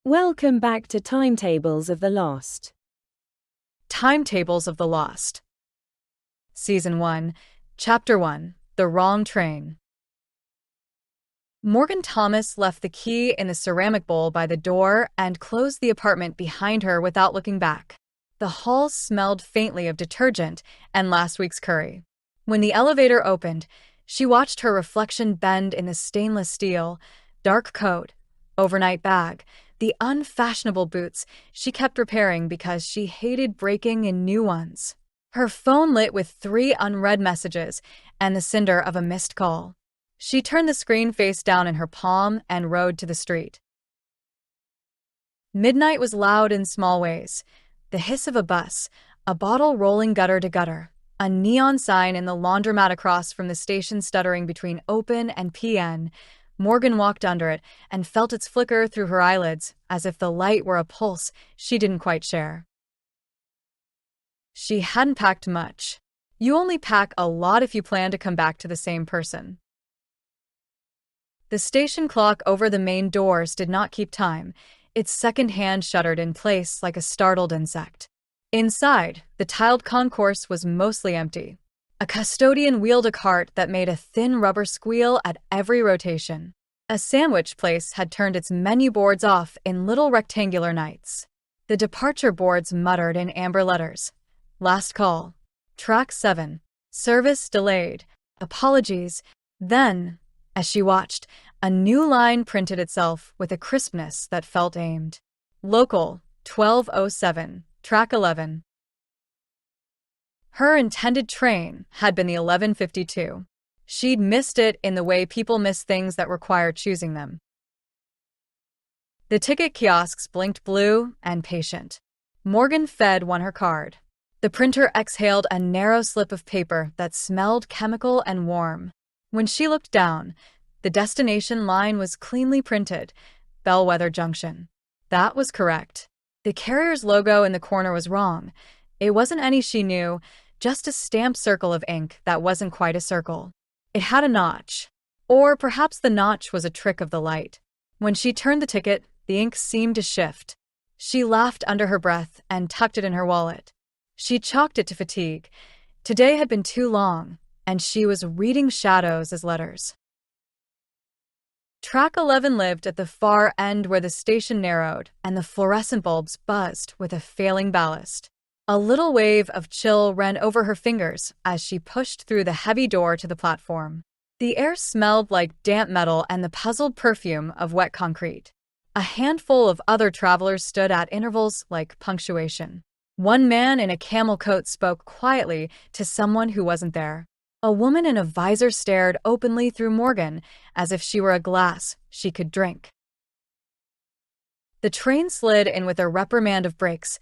Welcome back to Timetables of the Lost. Timetables of the Lost. Season 1, Chapter 1, The Wrong Train. Morgan Thomas left the key in the ceramic bowl by the door and closed the apartment behind her without looking back. The hall smelled faintly of detergent and last week's curry. When the elevator opened, she watched her reflection bend in the stainless steel, dark coat, overnight bag, the unfashionable boots she kept repairing because she hated breaking in new ones. Her phone lit with 3 unread messages and the cinder of a missed call. She turned the screen face down in her palm and rode to the street. Midnight was loud in small ways. The hiss of a bus, a bottle rolling gutter to gutter, a neon sign in the laundromat across from the station stuttering between open and PN. Morgan walked under it and felt its flicker through her eyelids as if the light were a pulse she didn't quite share. She hadn't packed much. You only pack a lot if you plan to come back to the same person. The station clock over the main doors did not keep time. Its second hand shuddered in place like a startled insect. Inside, the tiled concourse was mostly empty. A custodian wheeled a cart that made a thin rubber squeal at every rotation. A sandwich place had turned its menu boards off in little rectangular nights. The departure boards muttered in amber letters. Last call. Track 7. Service delayed. Apologies. Then, as she watched, a new line printed itself with a crispness that felt aimed. Local, 1207, track 11. Her intended train had been the 11:52. She'd missed it in the way people miss things that require choosing them. The ticket kiosks blinked blue and patient. Morgan fed one her card. The printer exhaled a narrow slip of paper that smelled chemical and warm. When she looked down, the destination line was cleanly printed, Bellwether Junction. That was correct. The carrier's logo in the corner was wrong. It wasn't any she knew, just a stamped circle of ink that wasn't quite a circle. It had a notch. Or perhaps the notch was a trick of the light. When she turned the ticket, the ink seemed to shift. She laughed under her breath and tucked it in her wallet. She chalked it to fatigue. Today had been too long, and she was reading shadows as letters. Track 11 lived at the far end where the station narrowed and the fluorescent bulbs buzzed with a failing ballast. A little wave of chill ran over her fingers as she pushed through the heavy door to the platform. The air smelled like damp metal and the puzzled perfume of wet concrete. A handful of other travelers stood at intervals like punctuation. One man in a camel coat spoke quietly to someone who wasn't there. A woman in a visor stared openly through Morgan as if she were a glass she could drink. The train slid in with a reprimand of brakes,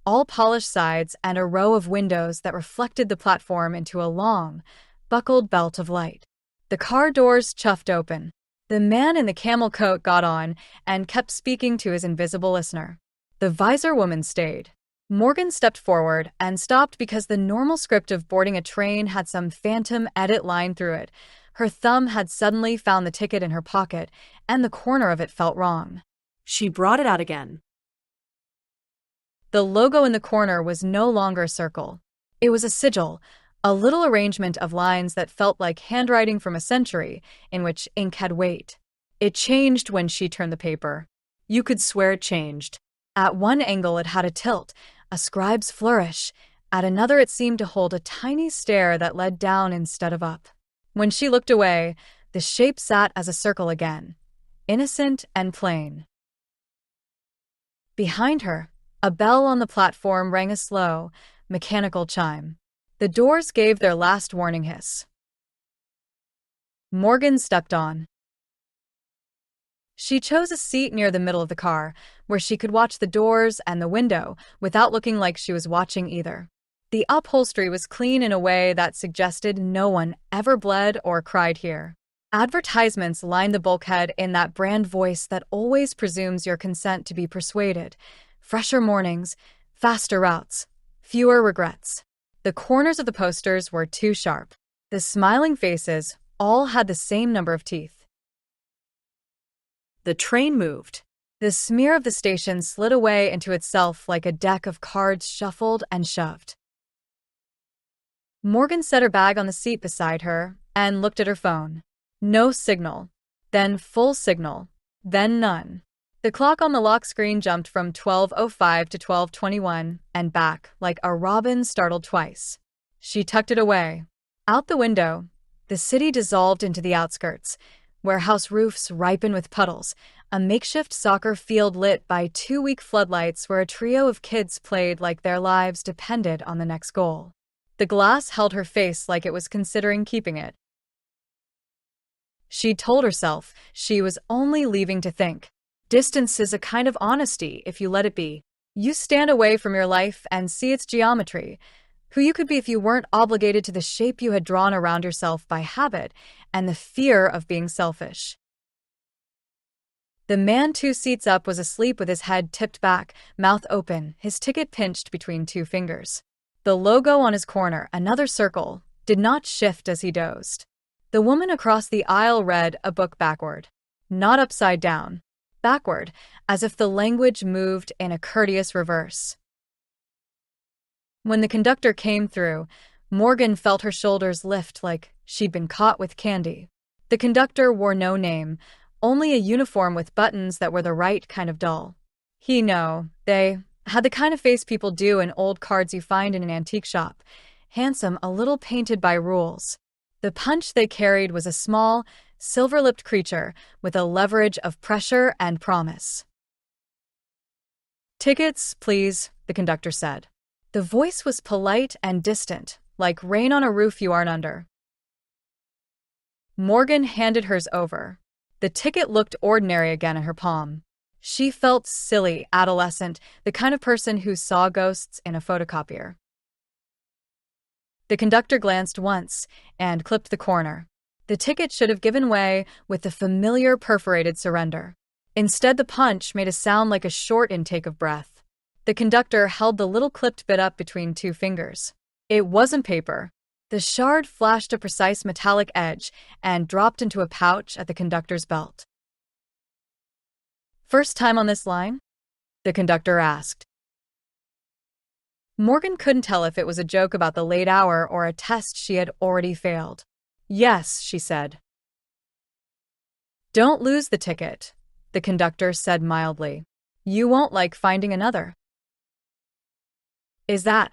all polished sides and a row of windows that reflected the platform into a long, buckled belt of light. The car doors chuffed open. The man in the camel coat got on and kept speaking to his invisible listener. The visor woman stayed. Morgan stepped forward and stopped because the normal script of boarding a train had some phantom edit line through it. Her thumb had suddenly found the ticket in her pocket, and the corner of it felt wrong. She brought it out again. The logo in the corner was no longer a circle. It was a sigil, a little arrangement of lines that felt like handwriting from a century in which ink had weight. It changed when she turned the paper. You could swear it changed. At one angle it had a tilt, a scribe's flourish. At another it seemed to hold a tiny stair that led down instead of up. When she looked away, the shape sat as a circle again, innocent and plain. Behind her, a bell on the platform rang a slow, mechanical chime. The doors gave their last warning hiss. Morgan stepped on. She chose a seat near the middle of the car, where she could watch the doors and the window without looking like she was watching either. The upholstery was clean in a way that suggested no one ever bled or cried here. Advertisements lined the bulkhead in that brand voice that always presumes your consent to be persuaded. Fresher mornings, faster routes, fewer regrets. The corners of the posters were too sharp. The smiling faces all had the same number of teeth. The train moved. The smear of the station slid away into itself like a deck of cards shuffled and shoved. Morgan set her bag on the seat beside her and looked at her phone. No signal. Then full signal. Then none. The clock on the lock screen jumped from 12:05 to 12:21 and back like a robin startled twice. She tucked it away. Out the window, the city dissolved into the outskirts, warehouse roofs ripen with puddles, a makeshift soccer field lit by 2 weak floodlights where a trio of kids played like their lives depended on the next goal. The glass held her face like it was considering keeping it. She told herself she was only leaving to think. Distance is a kind of honesty if you let it be. You stand away from your life and see its geometry, who you could be if you weren't obligated to the shape you had drawn around yourself by habit and the fear of being selfish. The man 2 seats up was asleep with his head tipped back, mouth open, his ticket pinched between 2 fingers. The logo on his corner, another circle, did not shift as he dozed. The woman across the aisle read a book backward. Not upside down. Backward, as if the language moved in a courteous reverse. When the conductor came through, Morgan felt her shoulders lift like she'd been caught with candy. The conductor wore no name, only a uniform with buttons that were the right kind of dull. They had the kind of face people do in old cards you find in an antique shop, handsome, a little painted by rules. The punch they carried was a small, silver-lipped creature with a leverage of pressure and promise. "Tickets, please," the conductor said. The voice was polite and distant, like rain on a roof you aren't under. Morgan handed hers over. The ticket looked ordinary again in her palm. She felt silly, adolescent, the kind of person who saw ghosts in a photocopier. The conductor glanced once and clipped the corner. The ticket should have given way with the familiar perforated surrender. Instead, the punch made a sound like a short intake of breath. The conductor held the little clipped bit up between 2 fingers. It wasn't paper. The shard flashed a precise metallic edge and dropped into a pouch at the conductor's belt. "First time on this line?" the conductor asked. Morgan couldn't tell if it was a joke about the late hour or a test she had already failed. "Yes," she said. "Don't lose the ticket," the conductor said mildly. "You won't like finding another." "Is that?"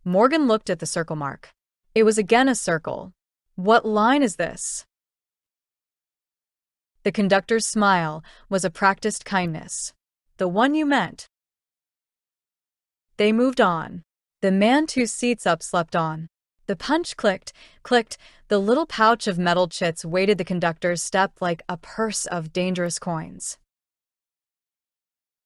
Morgan looked at the circle mark. It was again a circle. "What line is this?" The conductor's smile was a practiced kindness. "The one you meant." They moved on. The man 2 seats up slept on. The punch clicked, the little pouch of metal chits weighted the conductor's step like a purse of dangerous coins.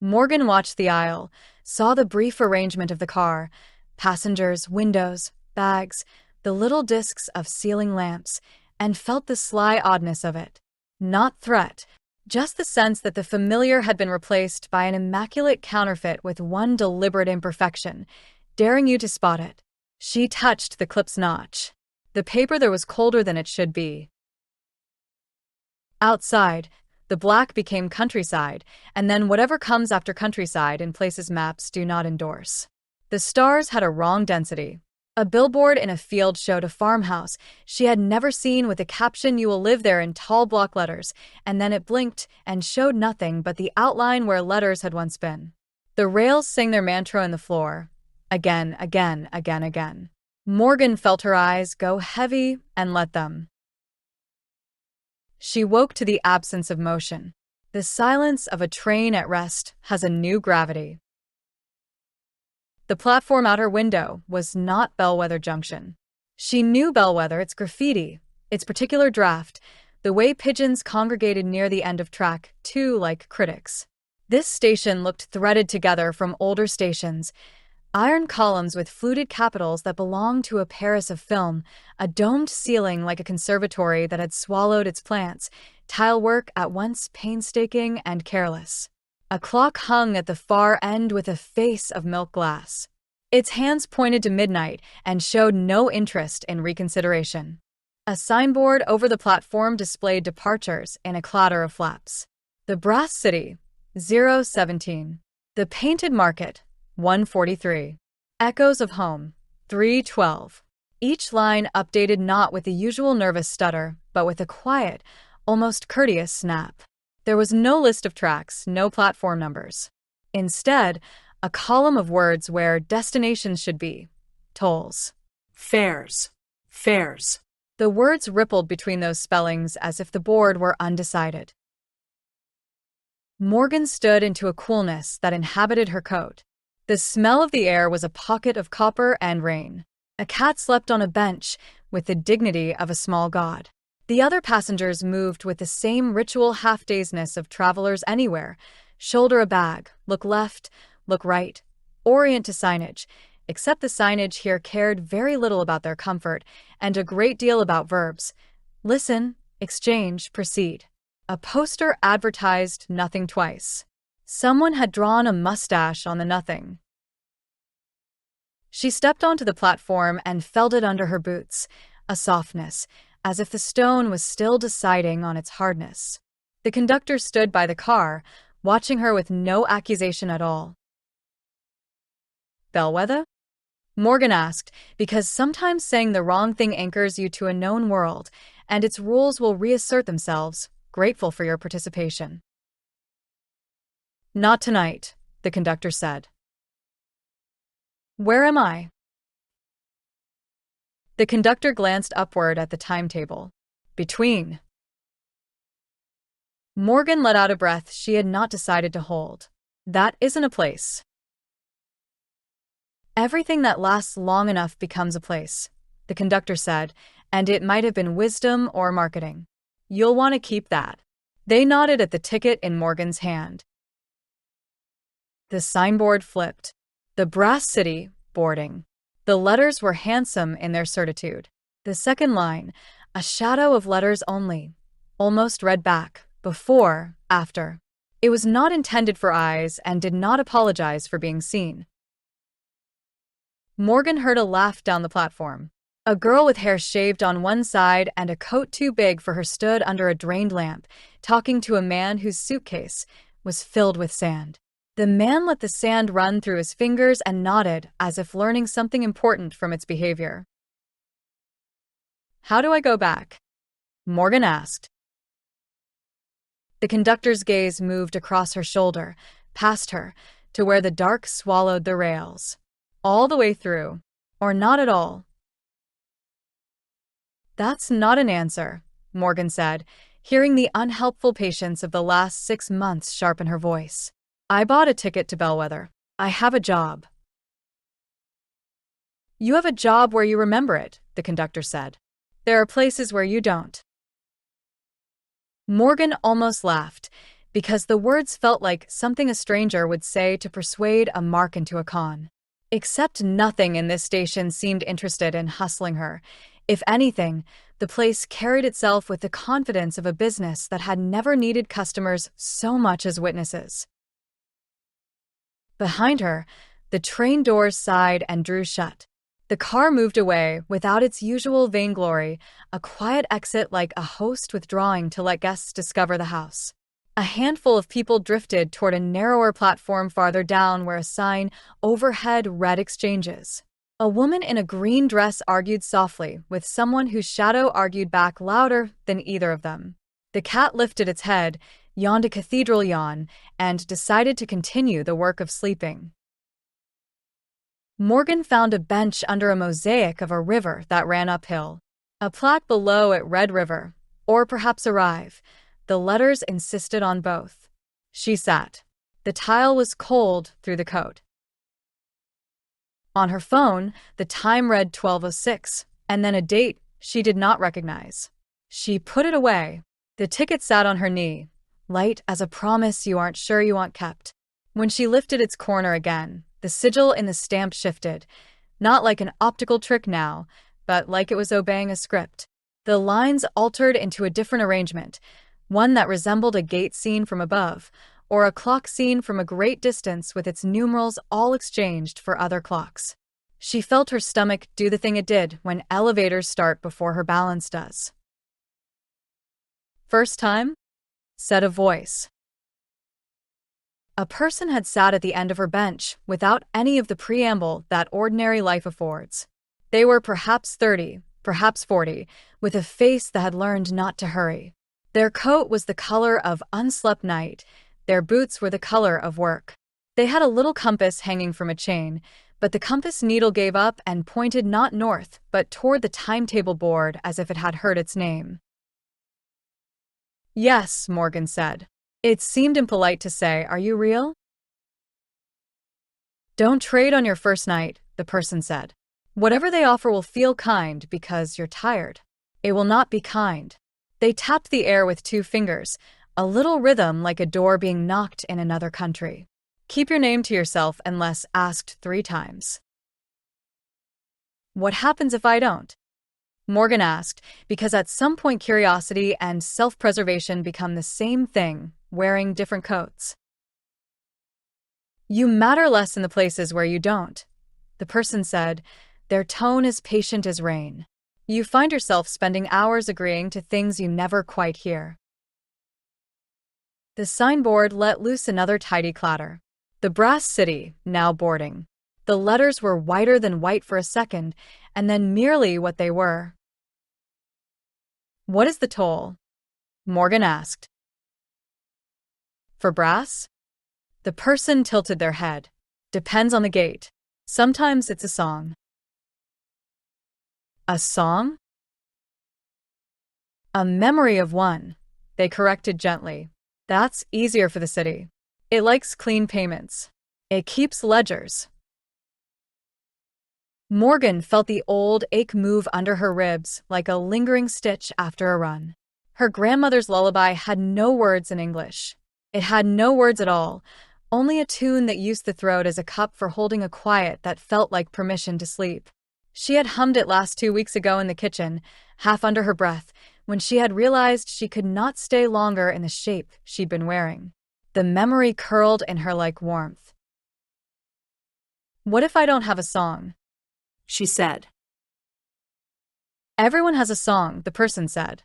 Morgan watched the aisle, saw the brief arrangement of the car, passengers, windows, bags, the little discs of ceiling lamps, and felt the sly oddness of it. Not threat, just the sense that the familiar had been replaced by an immaculate counterfeit with one deliberate imperfection, daring you to spot it. She touched the clip's notch. The paper there was colder than it should be. Outside, the black became countryside, and then whatever comes after countryside in places maps do not endorse. The stars had a wrong density. A billboard in a field showed a farmhouse she had never seen with a caption, "You will live there," in tall block letters, and then it blinked and showed nothing but the outline where letters had once been. The rails sang their mantra on the floor. Again, again, again, again. Morgan felt her eyes go heavy and let them. She woke to the absence of motion. The silence of a train at rest has a new gravity. The platform out her window was not Bellwether Junction. She knew Bellwether, its graffiti, its particular draft, the way pigeons congregated near the end of track 2 like critics. This station looked threaded together from older stations, iron columns with fluted capitals that belonged to a Paris of film, a domed ceiling like a conservatory that had swallowed its plants, tile work at once painstaking and careless. A clock hung at the far end with a face of milk glass. Its hands pointed to midnight and showed no interest in reconsideration. A signboard over the platform displayed departures in a clatter of flaps. The Brass City, 017. The Painted Market, 143. Echoes of Home, 312. Each line updated not with the usual nervous stutter, but with a quiet, almost courteous snap. There was no list of tracks, no platform numbers. Instead, a column of words where destinations should be. Tolls. Fares. Fares. The words rippled between those spellings as if the board were undecided. Morgan stood into a coolness that inhabited her coat. The smell of the air was a pocket of copper and rain. A cat slept on a bench with the dignity of a small god. The other passengers moved with the same ritual half-dazedness of travelers anywhere. Shoulder a bag, look left, look right, orient to signage, except the signage here cared very little about their comfort and a great deal about verbs. Listen, exchange, proceed. A poster advertised nothing twice. Someone had drawn a mustache on the nothing. She stepped onto the platform and felt it under her boots, a softness, as if the stone was still deciding on its hardness. The conductor stood by the car, watching her with no accusation at all. Bellwether? Morgan asked, because sometimes saying the wrong thing anchors you to a known world, and its rules will reassert themselves, grateful for your participation. Not tonight, the conductor said. Where am I? The conductor glanced upward at the timetable. Between. Morgan let out a breath she had not decided to hold. That isn't a place. Everything that lasts long enough becomes a place, the conductor said, and it might have been wisdom or marketing. You'll want to keep that. They nodded at the ticket in Morgan's hand. The signboard flipped. The Brass City, boarding. The letters were handsome in their certitude. The second line, a shadow of letters only, almost read back, before, after. It was not intended for eyes and did not apologize for being seen. Morgan heard a laugh down the platform. A girl with hair shaved on one side and a coat too big for her stood under a drained lamp, talking to a man whose suitcase was filled with sand. The man let the sand run through his fingers and nodded as if learning something important from its behavior. How do I go back? Morgan asked. The conductor's gaze moved across her shoulder, past her, to where the dark swallowed the rails. All the way through, or not at all. That's not an answer, Morgan said, hearing the unhelpful patience of the last 6 months sharpen her voice. I bought a ticket to Bellwether. I have a job. You have a job where you remember it, the conductor said. There are places where you don't. Morgan almost laughed, because the words felt like something a stranger would say to persuade a mark into a con. Except nothing in this station seemed interested in hustling her. If anything, the place carried itself with the confidence of a business that had never needed customers so much as witnesses. Behind her, the train doors sighed and drew shut. The car moved away without its usual vainglory, a quiet exit like a host withdrawing to let guests discover the house. A handful of people drifted toward a narrower platform farther down where a sign overhead read exchanges. A woman in a green dress argued softly with someone whose shadow argued back louder than either of them. The cat lifted its head, yawned a cathedral yawn, and decided to continue the work of sleeping. Morgan found a bench under a mosaic of a river that ran uphill. A plaque below it read River, or perhaps Arrive. The letters insisted on both. She sat. The tile was cold through the coat. On her phone, the time read 12:06, and then a date she did not recognize. She put it away. The ticket sat on her knee, light as a promise you aren't sure you want kept. When she lifted its corner again, the sigil in the stamp shifted, not like an optical trick now, but like it was obeying a script. The lines altered into a different arrangement, one that resembled a gate scene from above, or a clock scene from a great distance with its numerals all exchanged for other clocks. She felt her stomach do the thing it did when elevators start before her balance does. First time? Said a voice. A person had sat at the end of her bench without any of the preamble that ordinary life affords. They were perhaps 30, perhaps 40, with a face that had learned not to hurry. Their coat was the color of unslept night. Their boots were the color of work. They had a little compass hanging from a chain, but the compass needle gave up and pointed not north, but toward the timetable board as if it had heard its name. "Yes," Morgan said. It seemed impolite to say, "Are you real?" "Don't trade on your first night," the person said. "Whatever they offer will feel kind because you're tired. It will not be kind." They tapped the air with 2 fingers, a little rhythm like a door being knocked in another country. "Keep your name to yourself unless asked 3 times." "What happens if I don't?" Morgan asked, because at some point curiosity and self-preservation become the same thing, wearing different coats. "You matter less in the places where you don't," the person said, their tone as patient as rain. "You find yourself spending hours agreeing to things you never quite hear." The signboard let loose another tidy clatter. The Brass City, now boarding. The letters were whiter than white for a second, and then merely what they were. "What is the toll?" Morgan asked. "For brass?" The person tilted their head. "Depends on the gate. Sometimes it's a song." "A song?" "A memory of one," they corrected gently. "That's easier for the city. It likes clean payments. It keeps ledgers." Morgan felt the old ache move under her ribs like a lingering stitch after a run. Her grandmother's lullaby had no words in English. It had no words at all, only a tune that used the throat as a cup for holding a quiet that felt like permission to sleep. She had hummed it last 2 weeks ago in the kitchen, half under her breath, when she had realized she could not stay longer in the shape she'd been wearing. The memory curled in her like warmth. "What if I don't have a song?" she said. "Everyone has a song," the person said.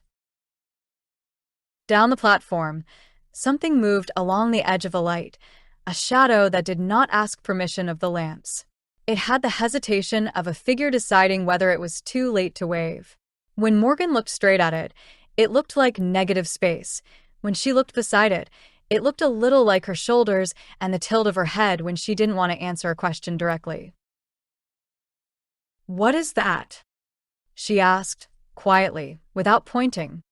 Down the platform, something moved along the edge of a light, a shadow that did not ask permission of the lamps. It had the hesitation of a figure deciding whether it was too late to wave. When Morgan looked straight at it, it looked like negative space. When she looked beside it, it looked a little like her shoulders and the tilt of her head when she didn't want to answer a question directly. "What is that?" she asked, quietly, without pointing.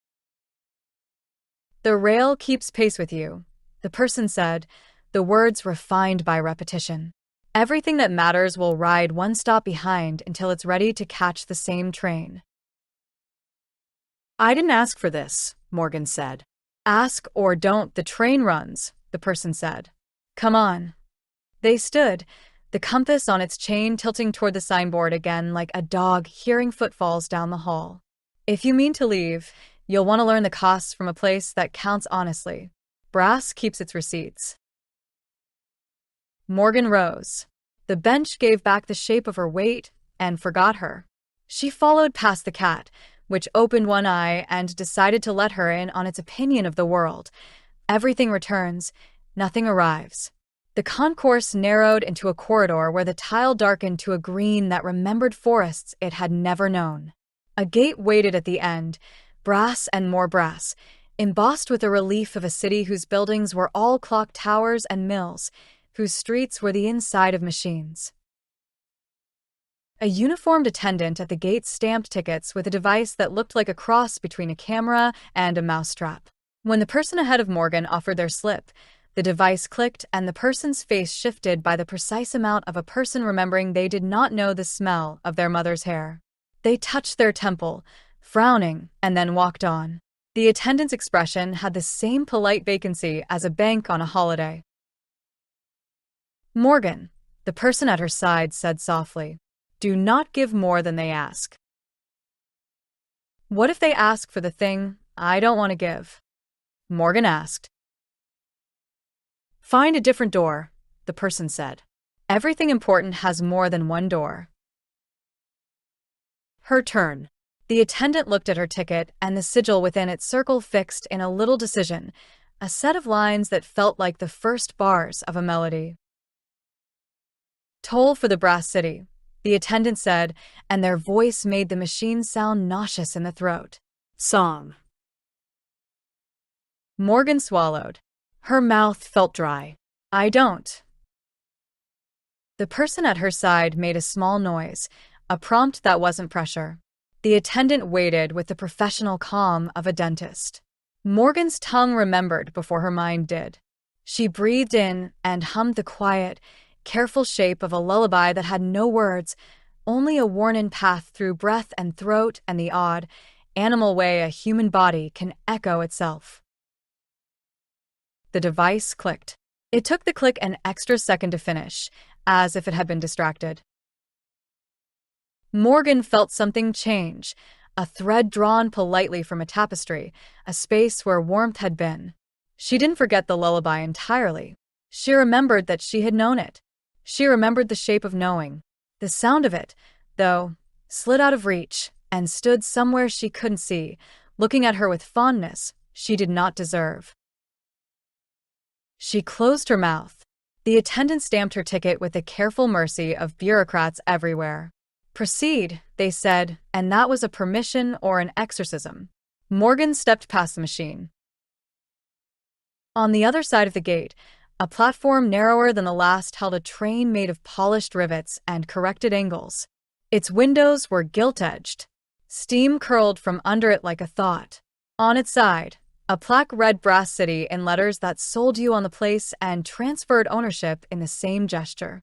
"The rail keeps pace with you," the person said, the words refined by repetition. "Everything that matters will ride one stop behind until it's ready to catch the same train." "I didn't ask for this," Morgan said. "Ask or don't, the train runs," the person said. "Come on." They stood, the compass on its chain tilting toward the signboard again like a dog hearing footfalls down the hall. "If you mean to leave, you'll want to learn the costs from a place that counts honestly. Brass keeps its receipts." Morgan rose. The bench gave back the shape of her weight and forgot her. She followed past the cat, which opened one eye and decided to let her in on its opinion of the world. Everything returns, nothing arrives. The concourse narrowed into a corridor where the tile darkened to a green that remembered forests it had never known. A gate waited at the end, brass and more brass, embossed with a relief of a city whose buildings were all clock towers and mills, whose streets were the inside of machines. A uniformed attendant at the gate stamped tickets with a device that looked like a cross between a camera and a mousetrap. When the person ahead of Morgan offered their slip, the device clicked and the person's face shifted by the precise amount of a person remembering they did not know the smell of their mother's hair. They touched their temple, frowning, and then walked on. The attendant's expression had the same polite vacancy as a bank on a holiday. "Morgan," the person at her side said softly, "do not give more than they ask." "What if they ask for the thing I don't want to give?" Morgan asked. "Find a different door," the person said. "Everything important has more than one door." Her turn. The attendant looked at her ticket and the sigil within its circle fixed in a little decision, a set of lines that felt like the first bars of a melody. "Toll for the Brass City," the attendant said, and their voice made the machine sound nauseous in the throat. Song. Morgan swallowed. Her mouth felt dry. "I don't." The person at her side made a small noise, a prompt that wasn't pressure. The attendant waited with the professional calm of a dentist. Morgan's tongue remembered before her mind did. She breathed in and hummed the quiet, careful shape of a lullaby that had no words, only a worn-in path through breath and throat and the odd, animal way a human body can echo itself. The device clicked. It took the click an extra second to finish, as if it had been distracted. Morgan felt something change, a thread drawn politely from a tapestry, a space where warmth had been. She didn't forget the lullaby entirely. She remembered that she had known it. She remembered the shape of knowing. The sound of it, though, slid out of reach and stood somewhere she couldn't see, looking at her with fondness she did not deserve. She closed her mouth. The attendant stamped her ticket with the careful mercy of bureaucrats everywhere. "Proceed," they said, and that was a permission or an exorcism. Morgan stepped past the machine. On the other side of the gate, a platform narrower than the last held a train made of polished rivets and corrected angles. Its windows were gilt-edged. Steam curled from under it like a thought. On its side, a plaque read Brass City in letters that sold you on the place and transferred ownership in the same gesture.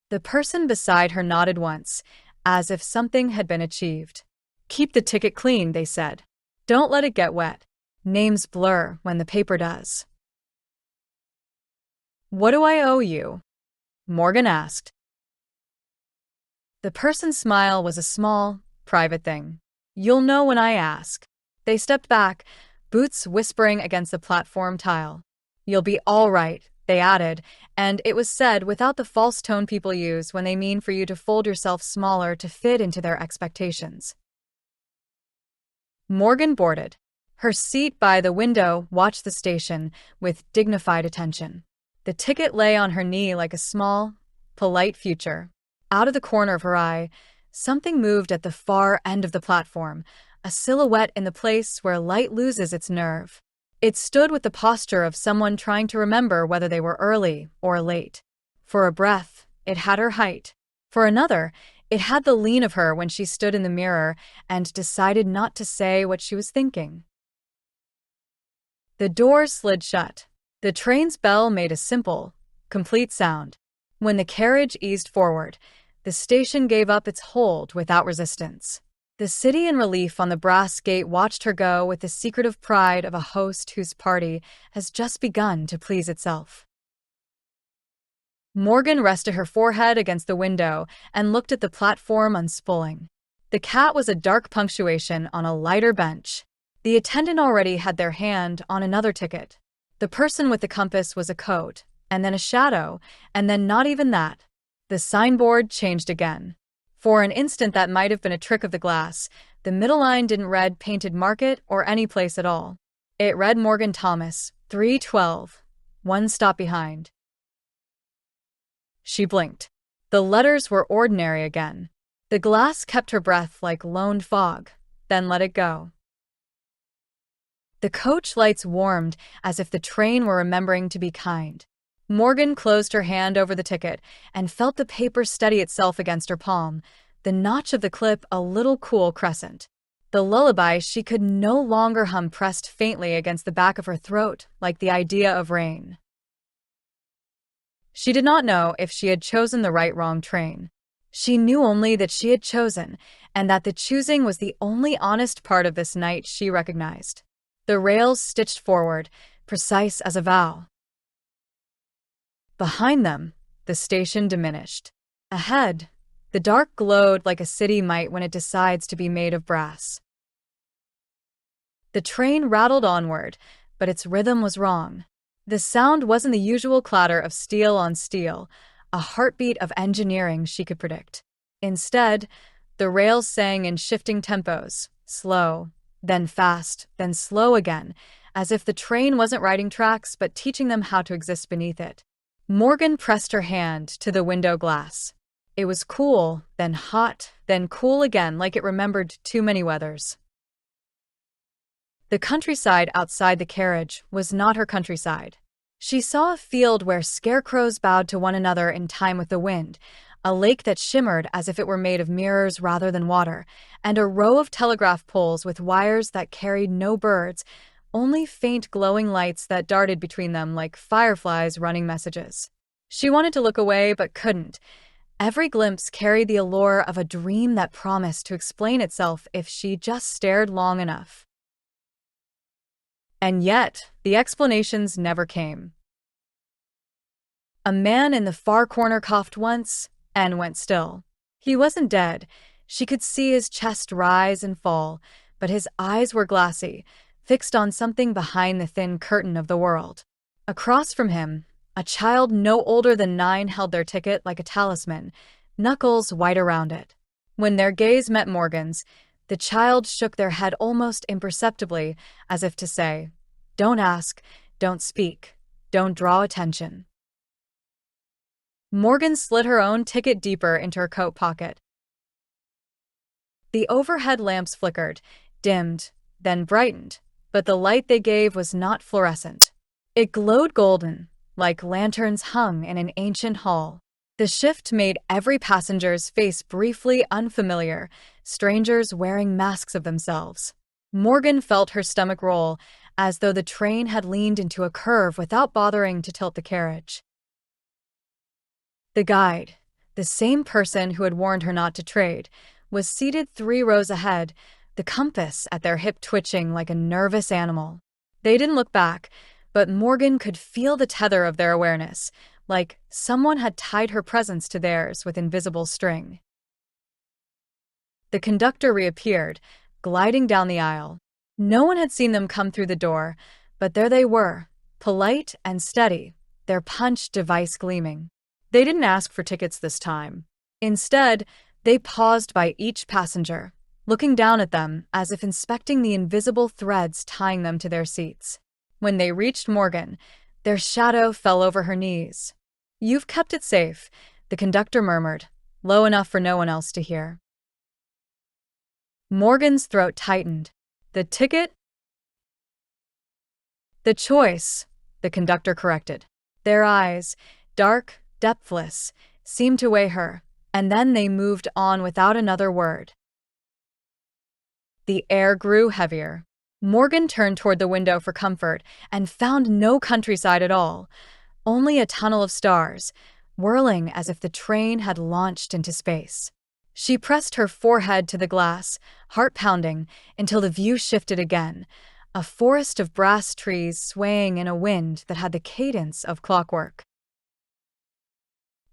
The person beside her nodded once, as if something had been achieved. "Keep the ticket clean," they said. "Don't let it get wet. Names blur when the paper does." "What do I owe you?" Morgan asked. The person's smile was a small, private thing. "You'll know when I ask." They stepped back, boots whispering against the platform tile. "You'll be all right," they added, and it was said without the false tone people use when they mean for you to fold yourself smaller to fit into their expectations. Morgan boarded. Her seat by the window watched the station with dignified attention. The ticket lay on her knee like a small, polite future. Out of the corner of her eye, something moved at the far end of the platform, a silhouette in the place where light loses its nerve. It stood with the posture of someone trying to remember whether they were early or late. For a breath, it had her height. For another, it had the lean of her when she stood in the mirror and decided not to say what she was thinking. The doors slid shut. The train's bell made a simple, complete sound. When the carriage eased forward, the station gave up its hold without resistance. The city in relief on the brass gate watched her go with the secretive pride of a host whose party has just begun to please itself. Morgan rested her forehead against the window and looked at the platform unspooling. The cat was a dark punctuation on a lighter bench. The attendant already had their hand on another ticket. The person with the compass was a coat, and then a shadow, and then not even that. The signboard changed again. For an instant that might have been a trick of the glass. The middle line didn't read Painted Market or any place at all. It read Morgan Thomas, 312, one stop behind. She blinked. The letters were ordinary again. The glass kept her breath like loaned fog, then let it go. The coach lights warmed as if the train were remembering to be kind. Morgan closed her hand over the ticket and felt the paper steady itself against her palm, the notch of the clip a little cool crescent. The lullaby she could no longer hum pressed faintly against the back of her throat like the idea of rain. She did not know if she had chosen the wrong train. She knew only that she had chosen, and that the choosing was the only honest part of this night she recognized. The rails stitched forward, precise as a vow. Behind them, the station diminished. Ahead, the dark glowed like a city might when it decides to be made of brass. The train rattled onward, but its rhythm was wrong. The sound wasn't the usual clatter of steel on steel, a heartbeat of engineering she could predict. Instead, the rails sang in shifting tempos, slow, then fast, then slow again, as if the train wasn't riding tracks but teaching them how to exist beneath it. Morgan pressed her hand to the window glass. It was cool, then hot, then cool again, like it remembered too many weathers. The countryside outside the carriage was not her countryside. She saw a field where scarecrows bowed to one another in time with the wind, a lake that shimmered as if it were made of mirrors rather than water, and a row of telegraph poles with wires that carried no birds, only faint glowing lights that darted between them like fireflies running messages. She wanted to look away but couldn't. Every glimpse carried the allure of a dream that promised to explain itself if she just stared long enough. And yet, the explanations never came. A man in the far corner coughed once and went still. He wasn't dead. She could see his chest rise and fall, but his eyes were glassy, fixed on something behind the thin curtain of the world. Across from him, a child no older than 9 held their ticket like a talisman, knuckles white around it. When their gaze met Morgan's, the child shook their head almost imperceptibly, as if to say, "Don't ask, don't speak, don't draw attention." Morgan slid her own ticket deeper into her coat pocket. The overhead lamps flickered, dimmed, then brightened, but the light they gave was not fluorescent. It glowed golden, like lanterns hung in an ancient hall. The shift made every passenger's face briefly unfamiliar, strangers wearing masks of themselves. Morgan felt her stomach roll, as though the train had leaned into a curve without bothering to tilt the carriage. The guide, the same person who had warned her not to trade, was seated 3 rows ahead, the compass at their hip twitching like a nervous animal. They didn't look back, but Morgan could feel the tether of their awareness, like someone had tied her presence to theirs with invisible string. The conductor reappeared, gliding down the aisle. No one had seen them come through the door, but there they were, polite and steady, their punch device gleaming. They didn't ask for tickets this time. Instead, they paused by each passenger, looking down at them as if inspecting the invisible threads tying them to their seats. When they reached Morgan, their shadow fell over her knees. "You've kept it safe," the conductor murmured, low enough for no one else to hear. Morgan's throat tightened. "The ticket?" "The choice," the conductor corrected. Their eyes, dark, depthless, seemed to weigh her, and then they moved on without another word. The air grew heavier. Morgan turned toward the window for comfort and found no countryside at all, only a tunnel of stars, whirling as if the train had launched into space. She pressed her forehead to the glass, heart pounding, until the view shifted again, a forest of brass trees swaying in a wind that had the cadence of clockwork.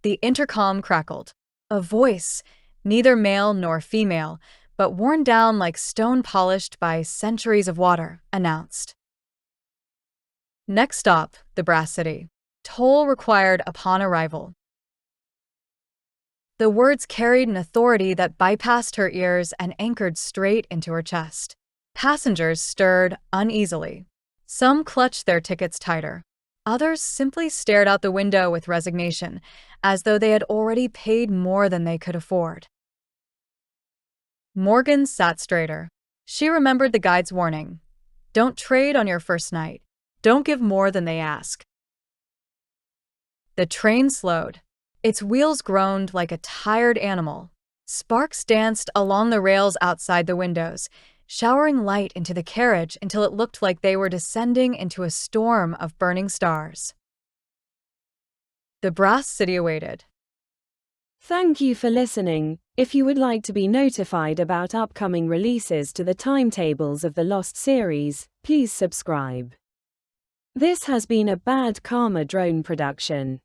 The intercom crackled. A voice, neither male nor female, but worn down like stone polished by centuries of water, announced. "Next stop, the Brass City. Toll required upon arrival." The words carried an authority that bypassed her ears and anchored straight into her chest. Passengers stirred uneasily. Some clutched their tickets tighter. Others simply stared out the window with resignation, as though they had already paid more than they could afford. Morgan sat straighter. She remembered the guide's warning. Don't trade on your first night. Don't give more than they ask. The train slowed. Its wheels groaned like a tired animal. Sparks danced along the rails outside the windows, showering light into the carriage until it looked like they were descending into a storm of burning stars. The Brass City awaited. Thank you for listening. If you would like to be notified about upcoming releases to the Timetables of the Lost series, please subscribe. This has been a Bad Karma Drone production.